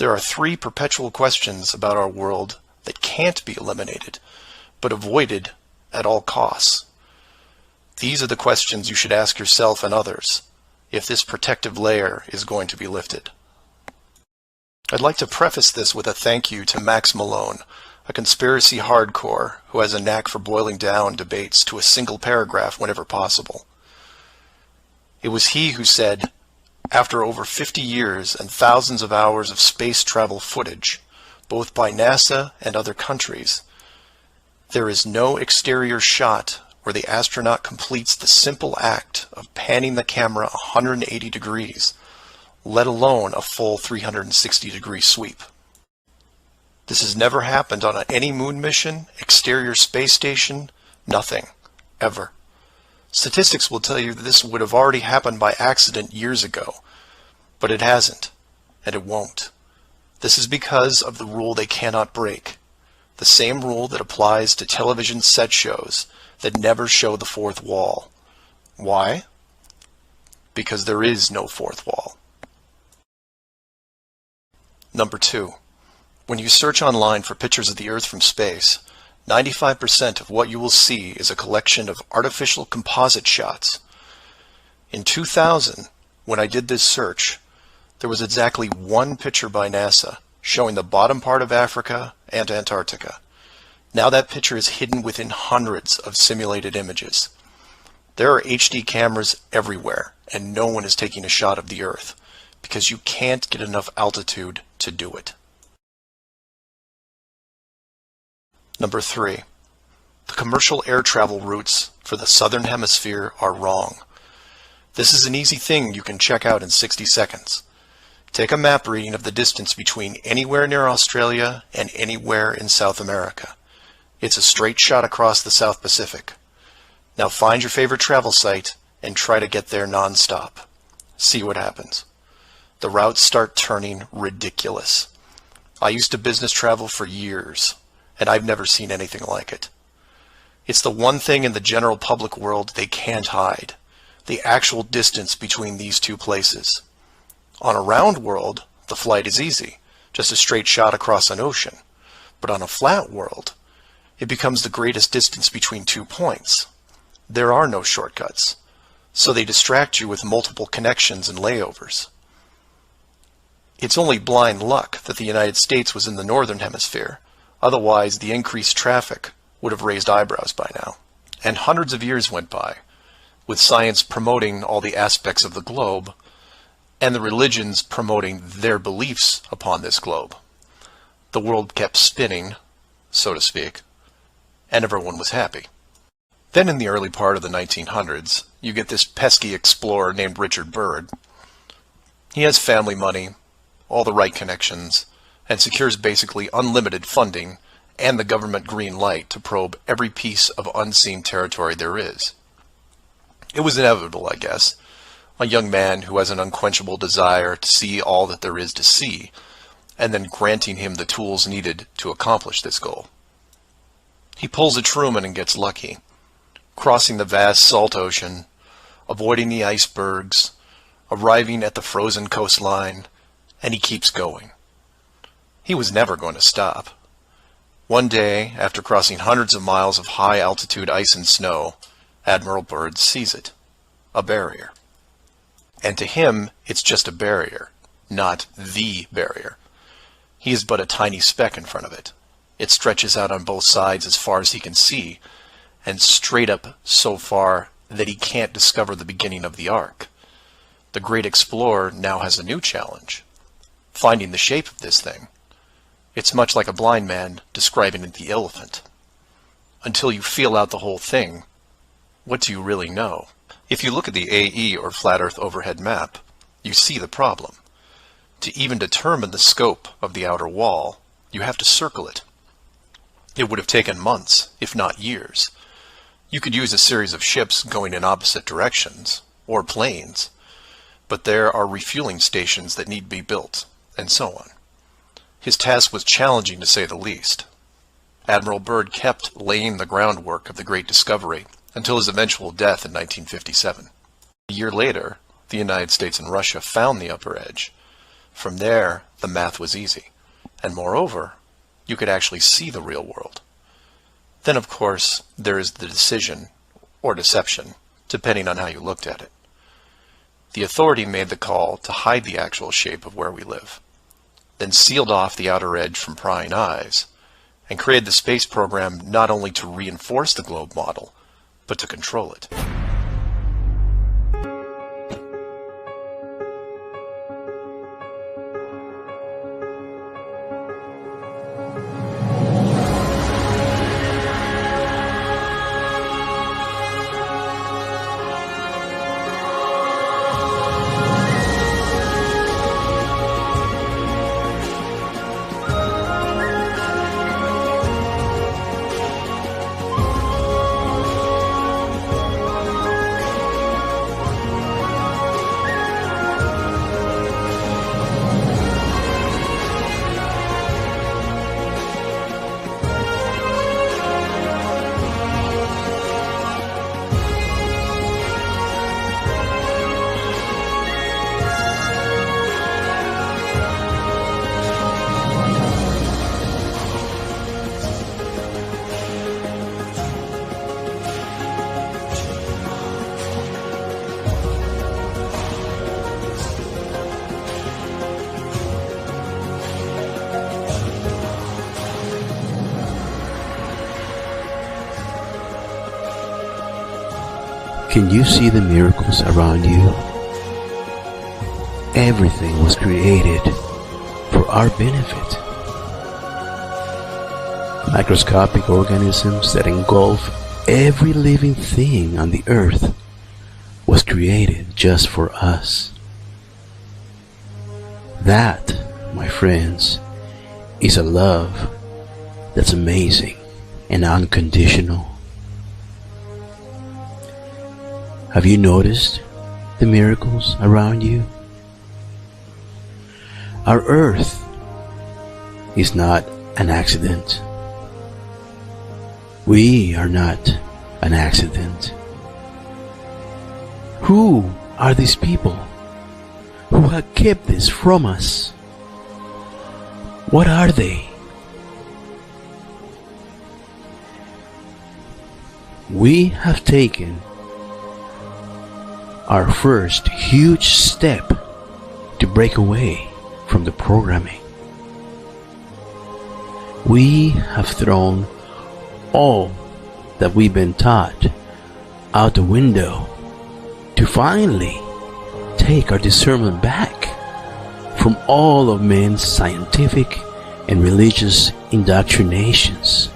There are three perpetual questions about our world that can't be eliminated, but avoided at all costs. These are the questions you should ask yourself and others if this protective layer is going to be lifted. I'd like to preface this with a thank you to Max Malone, a conspiracy hardcore who has a knack for boiling down debates to a single paragraph whenever possible. It was he who said, after over 50 years and thousands of hours of space travel footage, both by NASA and other countries, there is no exterior shot where the astronaut completes the simple act of panning the camera 180 degrees, let alone a full 360-degree sweep. This has never happened on any moon mission, exterior space station, nothing, ever. Statistics will tell you that this would have already happened by accident years ago, but it hasn't, and it won't. This is because of the rule they cannot break, the same rule that applies to television set shows that never show the fourth wall. Why? Because there is no fourth wall. Number 2. When you search online for pictures of the Earth from space, 95% of what you will see is a collection of artificial composite shots. In 2000, when I did this search, there was exactly one picture by NASA showing the bottom part of Africa and Antarctica. Now that picture is hidden within hundreds of simulated images. There are HD cameras everywhere, and no one is taking a shot of the Earth, because you can't get enough altitude to do it. Number 3. The commercial air travel routes for the southern hemisphere are wrong. This is an easy thing you can check out in 60 seconds. Take a map reading of the distance between anywhere near Australia and anywhere in South America. It's a straight shot across the South Pacific. Now find your favorite travel site and try to get there non-stop. See what happens. The routes start turning ridiculous. I used to business travel for years, and I've never seen anything like it. It's the one thing in the general public world they can't hide, the actual distance between these two places. On a round world, the flight is easy, just a straight shot across an ocean. But on a flat world, it becomes the greatest distance between 2 points. There are no shortcuts, so they distract you with multiple connections and layovers. It's only blind luck that the United States was in the northern hemisphere. Otherwise, the increased traffic would have raised eyebrows by now. And hundreds of years went by, with science promoting all the aspects of the globe, and the religions promoting their beliefs upon this globe. The world kept spinning, so to speak, and everyone was happy. Then in the early part of the 1900s, you get this pesky explorer named Richard Byrd. He has family money, all the right connections, and secures basically unlimited funding and the government green light to probe every piece of unseen territory there is. It was inevitable, I guess. A young man who has an unquenchable desire to see all that there is to see, and then granting him the tools needed to accomplish this goal. He pulls a Truman and gets lucky, crossing the vast salt ocean, avoiding the icebergs, arriving at the frozen coastline, and he keeps going. He was never going to stop. One day, after crossing hundreds of miles of high-altitude ice and snow, Admiral Byrd sees it, a barrier. And to him, it's just a barrier, not the barrier. He is but a tiny speck in front of it. It stretches out on both sides as far as he can see, and straight up so far that he can't discover the beginning of the arc. The great explorer now has a new challenge, finding the shape of this thing. It's much like a blind man describing the elephant. Until you feel out the whole thing, what do you really know? If you look at the AE, or Flat Earth Overhead Map, you see the problem. To even determine the scope of the outer wall, you have to circle it. It would have taken months, if not years. You could use a series of ships going in opposite directions, or planes, but there are refueling stations that need to be built, and so on. His task was challenging to say the least. Admiral Byrd kept laying the groundwork of the great discovery until his eventual death in 1957. A year later, the United States and Russia found the upper edge. From there, the math was easy. And moreover, you could actually see the real world. Then, of course, there is the decision, or deception, depending on how you looked at it. The authority made the call to hide the actual shape of where we live, then sealed off the outer edge from prying eyes, and created the space program not only to reinforce the globe model, but to control it. Can you see the miracles around you? Everything was created for our benefit. Microscopic organisms that engulf every living thing on the earth was created just for us. That, my friends, is a love that's amazing and unconditional. Have you noticed the miracles around you? Our earth is not an accident. We are not an accident. Who are these people who have kept this from us? What are they? We have taken our first huge step to break away from the programming. We have thrown all that we've been taught out the window to finally take our discernment back from all of men's scientific and religious indoctrinations.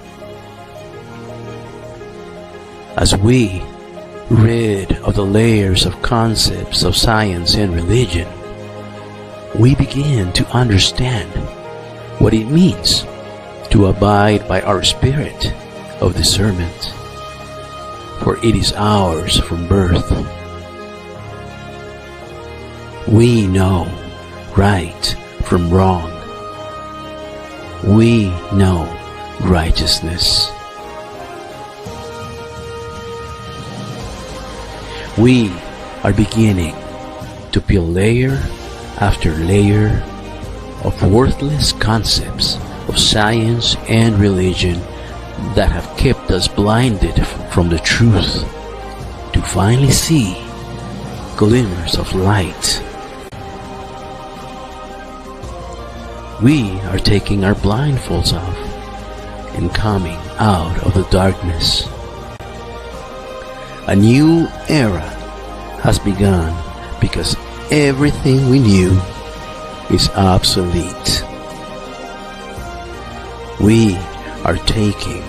As we rid of the layers of concepts of science and religion, we begin to understand what it means to abide by our spirit of discernment, for it is ours from birth. We know right from wrong. We know righteousness. We are beginning to peel layer after layer of worthless concepts of science and religion that have kept us blinded from the truth, to finally see glimmers of light. We are taking our blindfolds off and coming out of the darkness. A new era has begun because everything we knew is obsolete. We are taking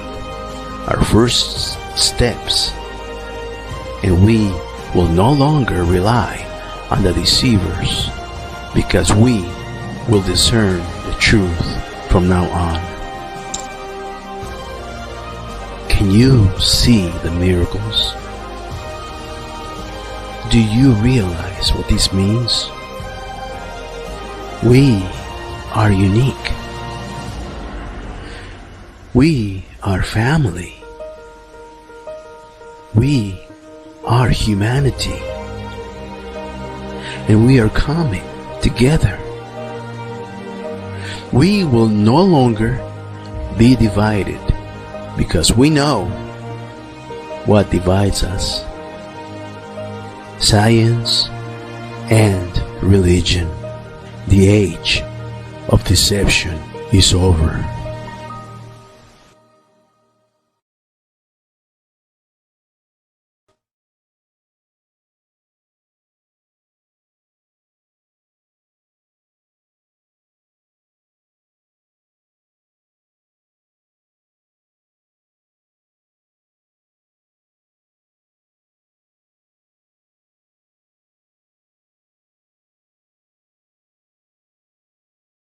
our first steps, and we will no longer rely on the deceivers, because we will discern the truth from now on. Can you see the miracles? Do you realize what this means? We are unique. We are family. We are humanity. And we are coming together We will no longer be divided because we know what divides us: science and religion. The age of deception is over.